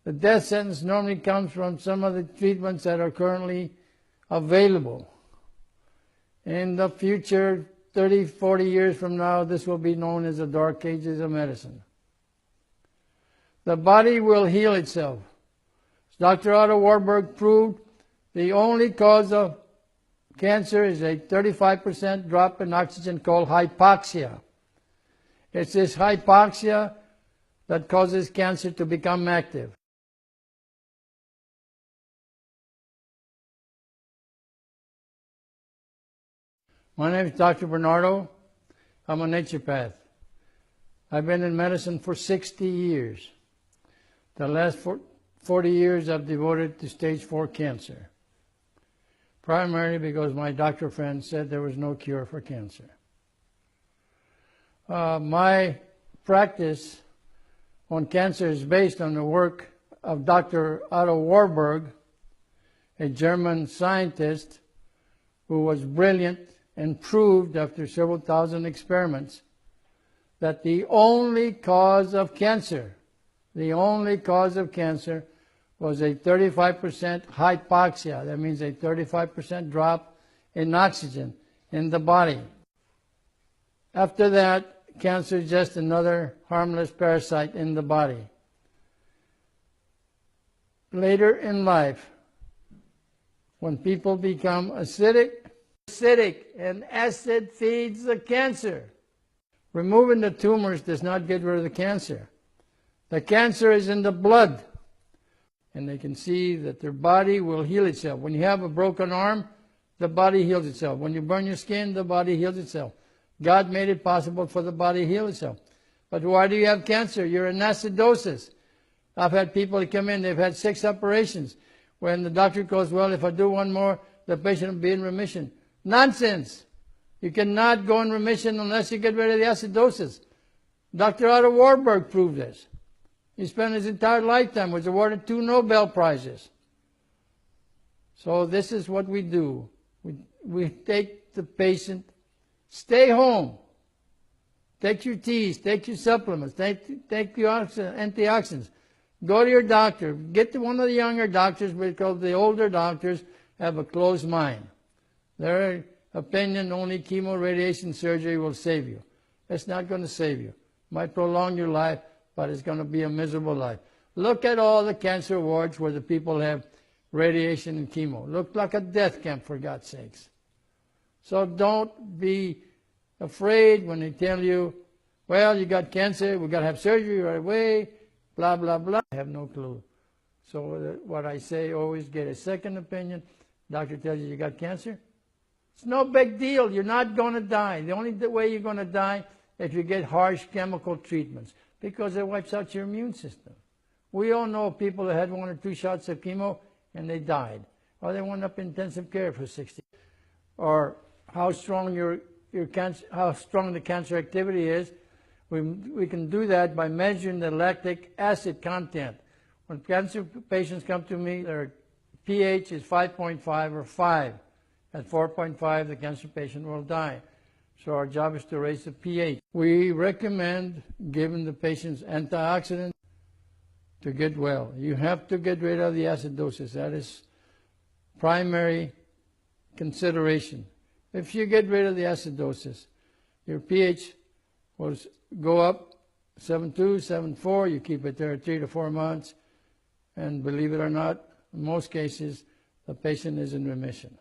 The death sentence normally comes from some of the treatments that are currently available. In the future, 30, 40 years from now, this will be known as the dark ages of medicine. The body will heal itself. As Dr. Otto Warburg proved, the only cause of cancer is a 35% drop in oxygen called hypoxia. It's this hypoxia that causes cancer to become active. My name is Dr. Bernardo. I'm a naturopath. I've been in medicine for 60 years. The last 40 years I've devoted to stage 4 cancer, primarily because my doctor friend said there was no cure for cancer. My practice on cancer is based on the work of Dr. Otto Warburg, a German scientist who was brilliant and proved after several thousand experiments that the only cause of cancer was a 35% hypoxia. That means a 35% drop in oxygen in the body. After that, cancer is just another harmless parasite in the body. Later in life, when people become acidic, and acid feeds the cancer. Removing the tumors does not get rid of the cancer. The cancer is in the blood, and they can see that their body will heal itself. When you have a broken arm, the body heals itself. When you burn your skin, the body heals itself. God made it possible for the body to heal itself. But why do you have cancer? You're in acidosis. I've had people that come in, they've had 6 operations. When the doctor goes, well, if I do one more, the patient will be in remission. Nonsense. You cannot go in remission unless you get rid of the acidosis. Dr. Otto Warburg proved this. He spent his entire lifetime, was awarded 2 Nobel Prizes. So this is what we do. We take the patient, stay home, take your teas, take your supplements, take your antioxidants. Go to your doctor. Get to one of the younger doctors because the older doctors have a closed mind. Their opinion, only chemo, radiation, surgery will save you. It's not going to save you. It might prolong your life, but it's going to be a miserable life. Look at all the cancer wards where the people have radiation and chemo. Look like a death camp, for God's sakes. So don't be afraid when they tell you, well, you got cancer, we've got to have surgery right away, blah, blah, blah. I have no clue. So what I say, always get a second opinion. Doctor tells you got cancer. It's no big deal. You're not going to die. The only way you're going to die if you get harsh chemical treatments, because it wipes out your immune system. We all know people that had 1 or 2 shots of chemo and they died, or they went up in intensive care for 60. Or how strong how strong the cancer activity is. We can do that by measuring the lactic acid content. When cancer patients come to me, their pH is 5.5 or 5. At 4.5, the cancer patient will die. So our job is to raise the pH. We recommend giving the patients antioxidants to get well. You have to get rid of the acidosis. That is primary consideration. If you get rid of the acidosis, your pH will go up 7.2, 7.4. You keep it there 3 to 4 months. And believe it or not, in most cases, the patient is in remission.